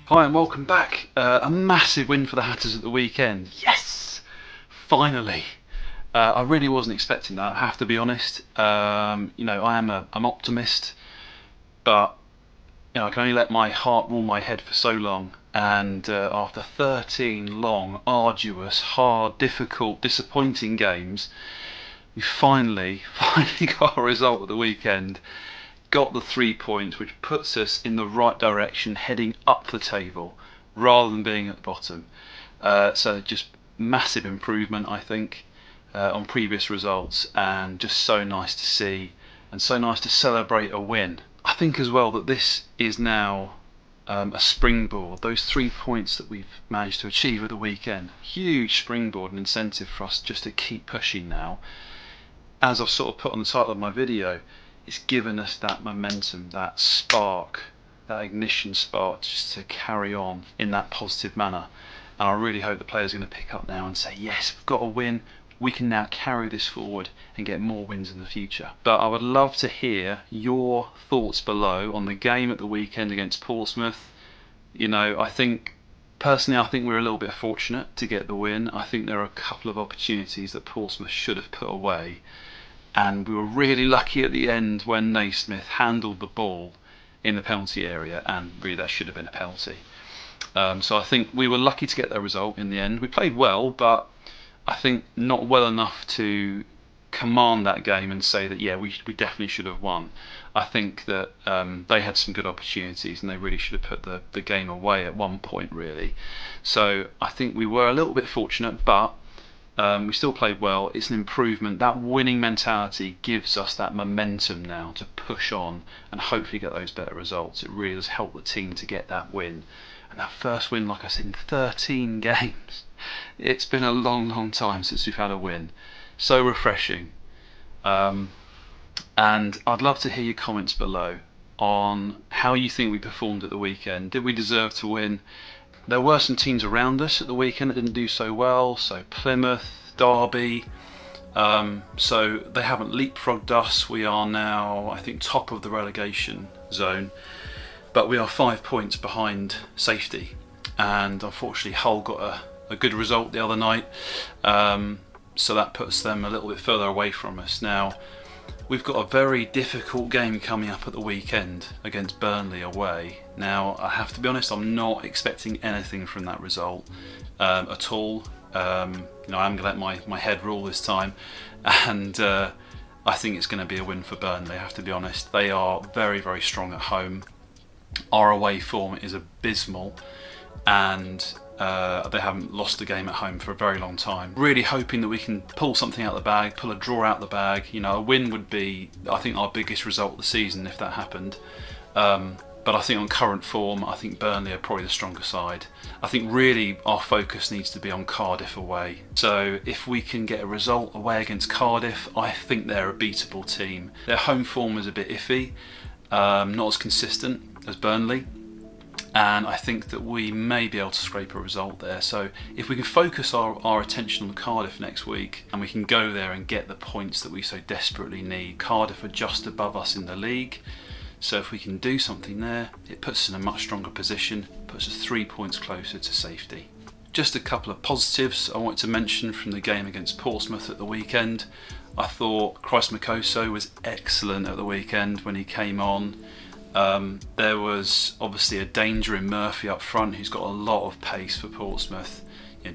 Hi and welcome back. A massive win for the Hatters at the weekend. Yes! Finally. I really wasn't expecting that, I have to be honest. I'm optimist, but I can only let my heart rule my head for so long. And after 13 long, arduous, hard, difficult, disappointing games, we finally got a result at the weekend. Got the 3 points, which puts us in the right direction, heading up the table rather than being at the bottom. So just massive improvement, I think, on previous results, and just so nice to see and so nice to celebrate a win. I think as well that this is now a springboard. Those 3 points that we've managed to achieve at the weekend, huge springboard and incentive for us just to keep pushing now. As I've sort of put on the title of my video, it's given us that momentum, that spark, that ignition spark just to carry on in that positive manner. And I really hope the players are going to pick up now and say, yes, we've got a win, we can now carry this forward and get more wins in the future. But I would love to hear your thoughts below on the game at the weekend against Portsmouth. Personally, I think we're a little bit fortunate to get the win. I think there are a couple of opportunities that Portsmouth should have put away, and we were really lucky at the end when Naismith handled the ball in the penalty area, and really that should have been a penalty. So I think we were lucky to get that result in the end. We played well, but I think not well enough to command that game and say that we definitely should have won. I think that they had some good opportunities and they really should have put the game away at one point, really. So I think we were a little bit fortunate, but we still played well. It's an improvement. That winning mentality gives us that momentum now to push on and hopefully get those better results. It really has helped the team to get that win. And that first win, like I said, in 13 games. It's been a long time since we've had a win. So refreshing. And I'd love to hear your comments below on how you think we performed at the weekend. Did we deserve to win? There were some teams around us at the weekend that didn't do so well, so Plymouth, Derby, so they haven't leapfrogged us. We are now, I think, top of the relegation zone, but we are 5 points behind safety, and unfortunately Hull got a good result the other night, so that puts them a little bit further away from us. Now, we've got a very difficult game coming up at the weekend against Burnley away. Now, I have to be honest, I'm not expecting anything from that result at all. I'm going to let my head rule this time, and I think it's going to be a win for Burnley, I have to be honest. They are very strong at home. Our away form is abysmal, and they haven't lost a game at home for a very long time. Really hoping that we can pull something out of the bag, pull a draw out of the bag. A win would be, I think, our biggest result of the season if that happened. But I think on current form, I think Burnley are probably the stronger side. I think really our focus needs to be on Cardiff away. So if we can get a result away against Cardiff, I think they're a beatable team. Their home form is a bit iffy, not as consistent as Burnley. And I think that we may be able to scrape a result there. So if we can focus our attention on Cardiff next week, and we can go there and get the points that we so desperately need. Cardiff are just above us in the league, so if we can do something there, it puts us in a much stronger position, puts us 3 points closer to safety. Just a couple of positives I want to mention from the game against Portsmouth at the weekend. I thought Christ Makoso was excellent at the weekend when he came on. There was obviously a danger in Murphy up front, who's got a lot of pace for Portsmouth,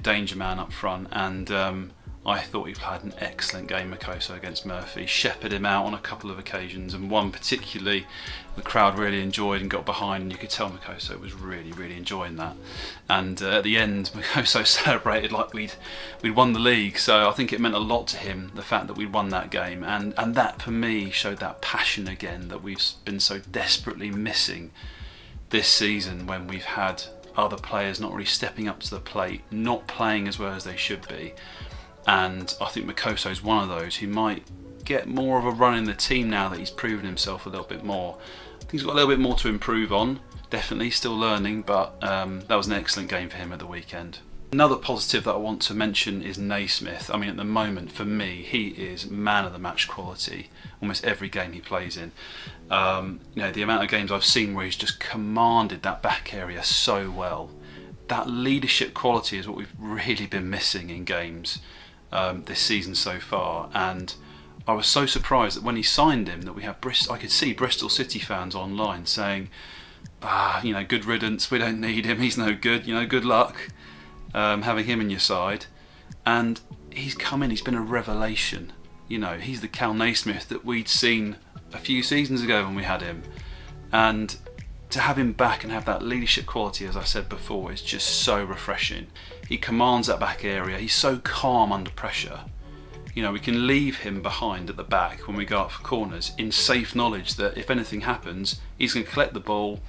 danger man up front, and I thought he had an excellent game, Makoso, against Murphy. Shepherded him out on a couple of occasions, and one particularly the crowd really enjoyed and got behind, and you could tell Makoso was really enjoying that. And at the end, Makoso celebrated like we'd won the league, so I think it meant a lot to him, the fact that we'd won that game, and that for me showed that passion again that we've been so desperately missing this season, when we've had other players not really stepping up to the plate, not playing as well as they should be. And I think Makoso is one of those who might get more of a run in the team now that he's proven himself a little bit more. I think he's got a little bit more to improve on, definitely, still learning, but that was an excellent game for him at the weekend. Another positive that I want to mention is Naismith. I mean, at the moment, for me, he is man of the match quality almost every game he plays in. The amount of games I've seen where he's just commanded that back area so well. That leadership quality is what we've really been missing in games this season so far. And I was so surprised that when he signed him, that we have I could see Bristol City fans online saying, good riddance, we don't need him, he's no good, good luck having him in your side. And he's come in, he's been a revelation. He's the Cal Naismith that we'd seen a few seasons ago when we had him. And to have him back and have that leadership quality, as I said before, is just so refreshing. He commands that back area, he's so calm under pressure. We can leave him behind at the back when we go up for corners in safe knowledge that if anything happens, he's going to collect the ball,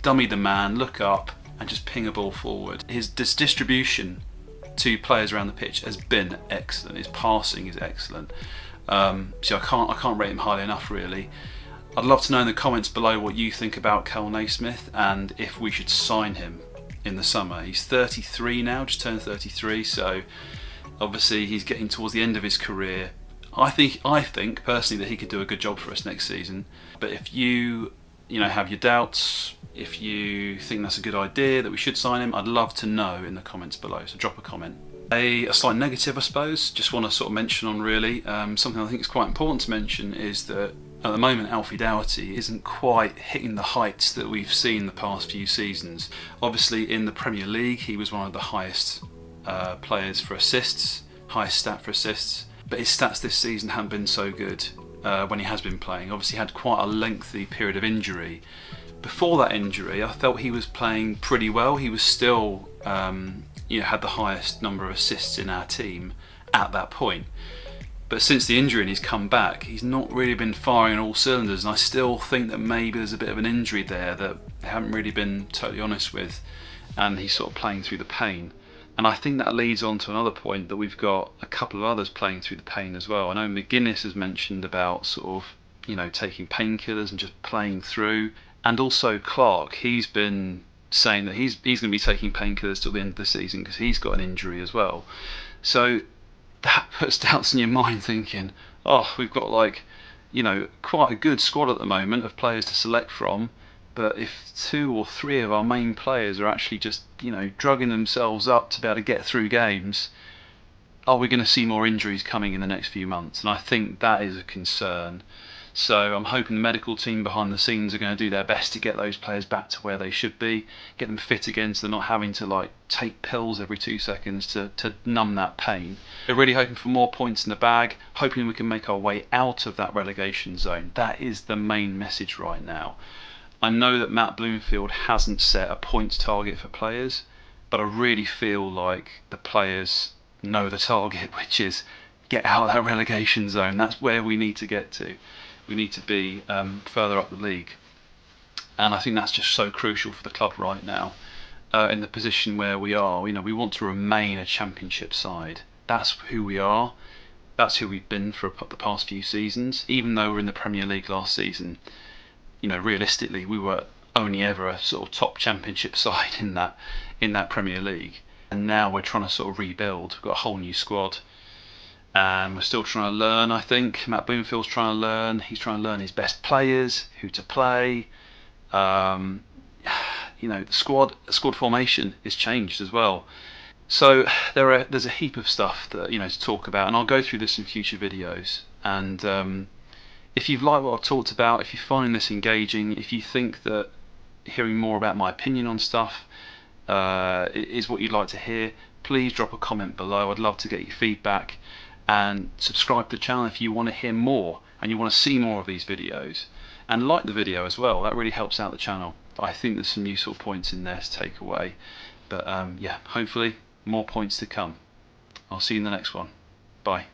dummy the man, look up and just ping a ball forward. His distribution to players around the pitch has been excellent. His passing is excellent. So I can't rate him highly enough, really. I'd love to know in the comments below what you think about Cal Naismith and if we should sign him in the summer. He's 33 now, just turned 33, so obviously he's getting towards the end of his career. I think personally that he could do a good job for us next season. But if you have your doubts, if you think that's a good idea, that we should sign him, I'd love to know in the comments below, so drop a comment. A slight negative, I suppose, just want to sort of mention on really, something I think is quite important to mention is that at the moment Alfie Doherty isn't quite hitting the heights that we've seen the past few seasons. Obviously in the Premier League he was one of the highest players for assists, highest stat for assists, but his stats this season haven't been so good when he has been playing. Obviously he had quite a lengthy period of injury. Before that injury I felt he was playing pretty well. He was still had the highest number of assists in our team at that point. But since the injury and he's come back, he's not really been firing on all cylinders, and I still think that maybe there's a bit of an injury there that they haven't really been totally honest with, and he's sort of playing through the pain. And I think that leads on to another point, that we've got a couple of others playing through the pain as well. I know McGuinness has mentioned about sort of taking painkillers and just playing through, and also Clark, he's been saying that he's going to be taking painkillers till the end of the season because he's got an injury as well. So that puts doubts in your mind, thinking, oh, we've got quite a good squad at the moment of players to select from, but if 2 or 3 of our main players are actually just drugging themselves up to be able to get through games, are we going to see more injuries coming in the next few months? And I think that is a concern. So I'm hoping the medical team behind the scenes are going to do their best to get those players back to where they should be, get them fit again so they're not having to take pills every 2 seconds to numb that pain. We're really hoping for more points in the bag, hoping we can make our way out of that relegation zone. That is the main message right now. I know that Matt Bloomfield hasn't set a points target for players, but I really feel like the players know the target, which is get out of that relegation zone. That's where we need to get to. We need to be further up the league, and I think that's just so crucial for the club right now, in the position where we are. We want to remain a championship side. That's who we are. That's who we've been for the past few seasons. Even though we're in the Premier League last season, realistically we were only ever a sort of top championship side in that Premier League, and now we're trying to sort of rebuild. We've got a whole new squad. And we're still trying to learn, I think. Matt Bloomfield's trying to learn. He's trying to learn his best players, who to play. The squad formation is changed as well. So there's a heap of stuff that to talk about, and I'll go through this in future videos. And if you've liked what I've talked about, if you find this engaging, if you think that hearing more about my opinion on stuff is what you'd like to hear, please drop a comment below. I'd love to get your feedback. And subscribe to the channel if you want to hear more and you want to see more of these videos, and like the video as well. That really helps out the channel. I think there's some useful points in there to take away, but yeah, hopefully more points to come. I'll see you in the next one. Bye.